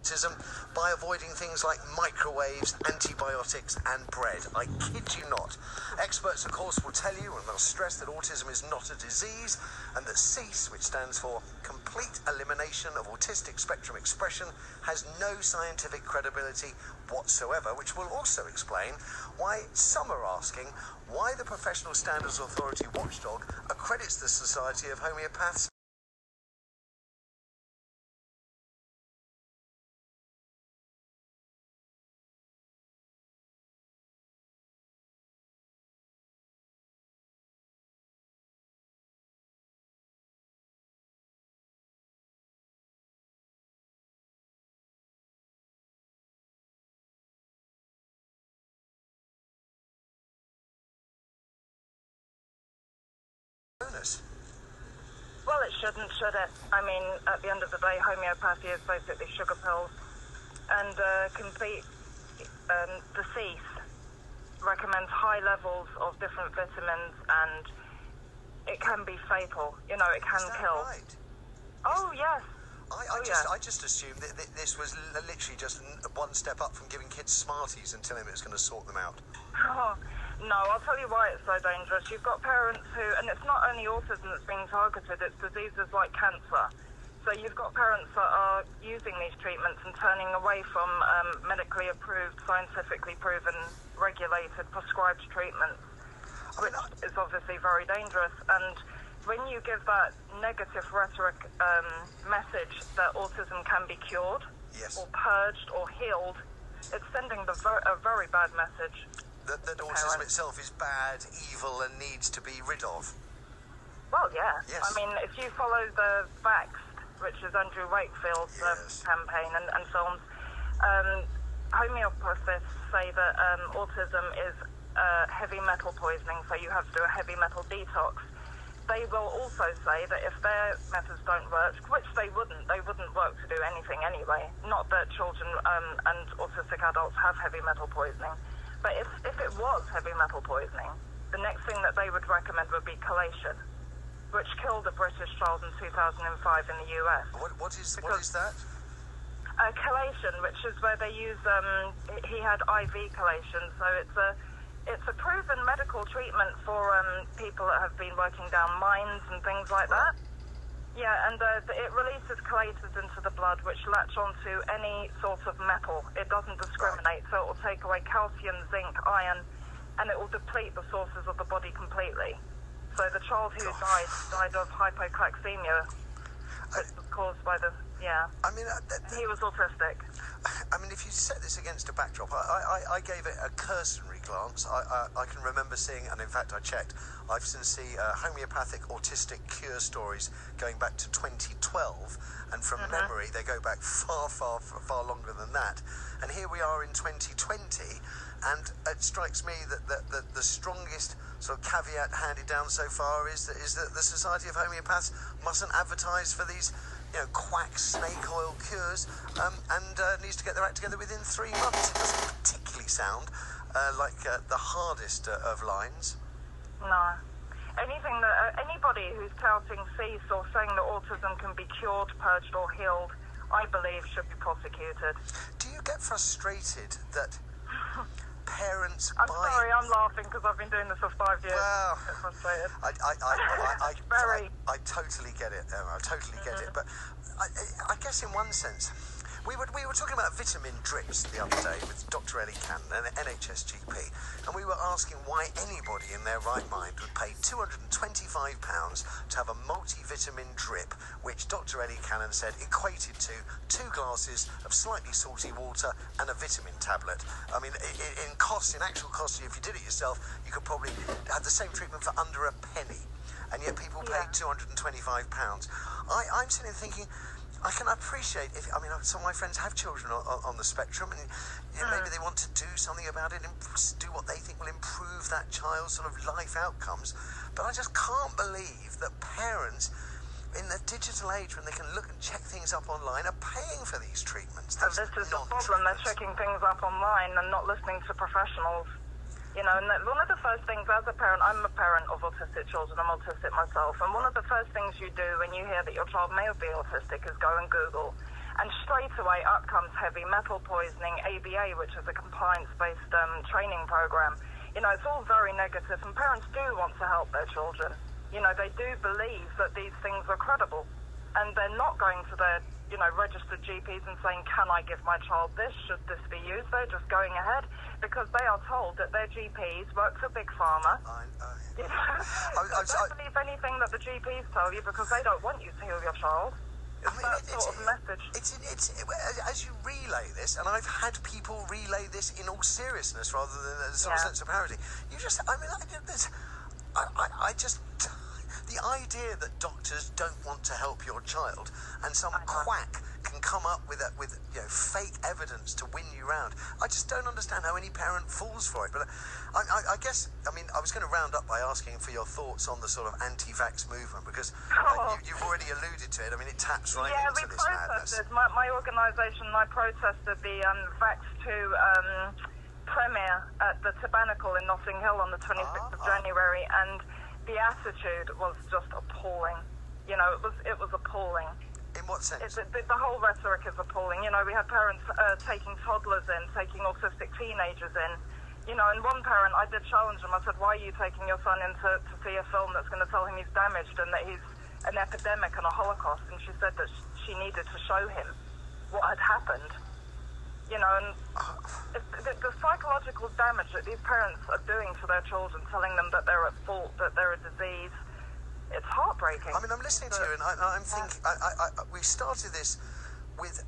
autism by avoiding things like microwaves, antibiotics and bread. I kid you not. Experts, of course, will tell you and they'll stress that autism is not a disease and that CEASE, which stands for Complete Elimination of Autistic Spectrum Expression, has no scientific credibility whatsoever, which will also explain why some are asking why the Professional Standards Authority watchdog accredits the Society of Homeopaths. Well, it shouldn't, should it? I mean, at the end of the day, homeopathy is basically sugar pills. And the CEASE recommends high levels of different vitamins, and it can be fatal. You know, it can kill. Right? Oh, yes. I just assumed that this was literally just one step up from giving kids Smarties and telling them it was going to sort them out. Oh, no, I'll tell you why it's so dangerous. You've got parents who, and it's not only autism that's being targeted, it's diseases like cancer. So you've got parents that are using these treatments and turning away from medically approved, scientifically proven, regulated, prescribed treatments, which is obviously very dangerous. And when you give that negative rhetoric message that autism can be cured, yes, or purged or healed, it's sending a very bad message. That autism itself is bad, evil, and needs to be rid of. Well, yeah. Yes. I mean, if you follow the Vaxxed, which is Andrew Wakefield's campaign and films, homeopathists say that autism is heavy metal poisoning, so you have to do a heavy metal detox. They will also say that if their methods don't work, which they wouldn't work to do anything anyway. Not that children and autistic adults have heavy metal poisoning. But if it was heavy metal poisoning, the next thing that they would recommend would be chelation, which killed a British child in 2005 in the US. What is that? Chelation, which is where they use, he had IV chelation, so it's a proven medical treatment for people that have been working down mines and things like that. Yeah, and it releases chelators into the blood, which latch onto any sort of metal. It doesn't discriminate, so it will take away calcium, zinc, iron, and it will deplete the sources of the body completely. So the child who died of hypocalcemia, which was caused by the, I mean, he was autistic. I mean, if you set this against a backdrop, I gave it a cursory glance. I can remember seeing, and in fact I checked, I've seen homeopathic autistic cure stories going back to 2012, and from memory they go back far longer than that. And here we are in 2020, and it strikes me that the strongest sort of caveat handed down so far is that the Society of Homeopaths mustn't advertise for these, quack snake oil cures, and needs to get their act together within 3 months. It doesn't particularly sound like the hardest of lines. No. Anything that anybody who's touting CEASE or saying that autism can be cured, purged, or healed, I believe should be prosecuted. Do you get frustrated that parents I'm sorry, I'm laughing because I've been doing this for 5 years. Well, I get frustrated. I totally get it. I totally get it. But I guess in one sense, we were talking about vitamin drips the other day with Dr. Ellie Cannon, an NHS GP, and we were asking why anybody in their right mind would pay £225 to have a multivitamin drip, which Dr. Ellie Cannon said equated to 2 glasses of slightly salty water and a vitamin tablet. I mean, in actual cost, if you did it yourself, you could probably have the same treatment for under a penny, and yet people pay £225. I'm sitting there thinking, I can appreciate some of my friends have children on the spectrum, and maybe they want to do something about it and do what they think will improve that child's sort of life outcomes. But I just can't believe that parents in the digital age, when they can look and check things up online, are paying for these treatments. This is the problem. They're checking things up online and not listening to professionals. And one of the first things as a parent, I'm a parent of autistic children, I'm autistic myself, and one of the first things you do when you hear that your child may be autistic is go and Google. And straight away up comes heavy metal poisoning, ABA, which is a compliance-based training program. You know, it's all very negative, and parents do want to help their children. You know, they do believe that these things are credible, and they're not going to their, you know, registered GPs and saying, can I give my child this? Should this be used? They're just going ahead because they are told that their GPs work for Big Pharma. You know? Don't believe anything that the GPs tell you because they don't want you to heal your child. It's that sort of message. It's as you relay this, and I've had people relay this in all seriousness rather than a sort of sense of parody. You just, I mean, I just, the idea that doctors don't want to help your child and some quack can come up with you know, fake evidence to win you round. I just don't understand how any parent falls for it. But I guess, I mean, I was going to round up by asking for your thoughts on the sort of anti-vax movement because you've already alluded to it. I mean, it taps right into this madness. My organisation, I protested the Vax 2 premiere at the Tabernacle in Notting Hill on the 26th of January, and the attitude was just appalling. You know, it was appalling. In what sense? The whole rhetoric is appalling. You know, we had parents taking toddlers in, taking autistic teenagers in. You know, and one parent, I did challenge him. I said, why are you taking your son in to see a film that's going to tell him he's damaged and that he's an epidemic and a Holocaust? And she said that she needed to show him what had happened. You know, and the psychological damage that these parents are doing to their children, telling them that they're at fault, that they're a disease, it's heartbreaking. I mean, I'm listening to you, and I'm thinking. We started this with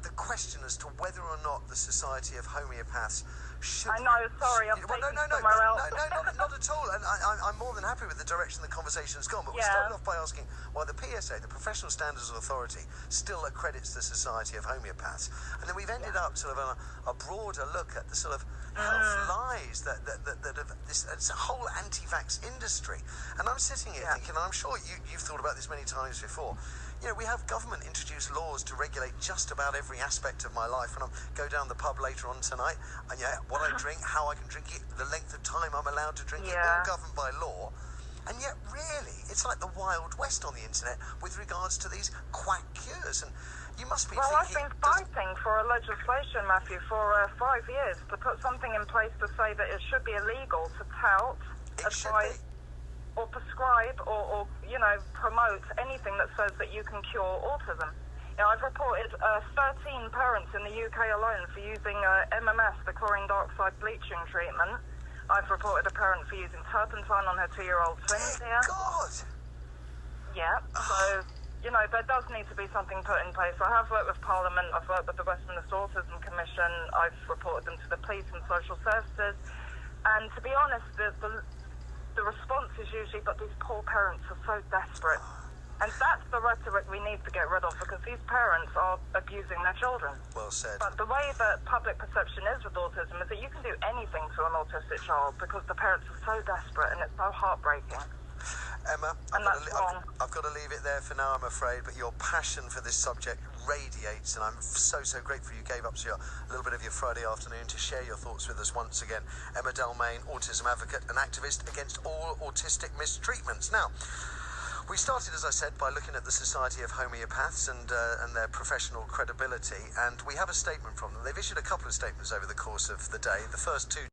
the question as to whether or not the Society of Homeopaths should. I know. Sorry, I'm taking somewhere else. No, not at all. And I'm more than happy with the direction the conversation's gone. But we started off by asking why the PSA, the Professional Standards Authority, still accredits the Society of Homeopaths, and then we've ended up sort of on a broader look at the sort of health lies that have this whole anti-vax industry. And I'm sitting here thinking, and I'm sure you've thought about this many times before. You know, we have government introduced laws to regulate just about every aspect of my life. And I'll go down the pub later on tonight, and what I drink, how I can drink it, the length of time I'm allowed to drink it, all governed by law. And yet, really, it's like the Wild West on the internet with regards to these quack cures. And you must be thinking... I've been fighting for a legislation, Matthew, for 5 years to put something in place to say that it should be illegal to tout, advise, or prescribe, or you know, promote anything that says that you can cure autism. You know, I've reported 13 parents in the UK alone for using MMS, the chlorine dioxide bleaching treatment. I've reported a parent for using turpentine on her 2-year-old twins here. God! Yeah, so, you know, there does need to be something put in place. I have worked with Parliament, I've worked with the Westminster Autism Commission, I've reported them to the police and social services, and to be honest, the response is usually, but these poor parents are so desperate. And that's the rhetoric we need to get rid of, because these parents are abusing their children. Well said. But the way that public perception is with autism is that you can do anything to an autistic child because the parents are so desperate, and it's so heartbreaking. Emma, I've got to leave it there for now, I'm afraid, but your passion for this subject radiates, and I'm so grateful you gave up a little bit of your Friday afternoon to share your thoughts with us once again. Emma Dalmayne, autism advocate and activist against all autistic mistreatments. Now, we started, as I said, by looking at the Society of Homeopaths and their professional credibility, and we have a statement from them. They've issued a couple of statements over the course of the day. The first two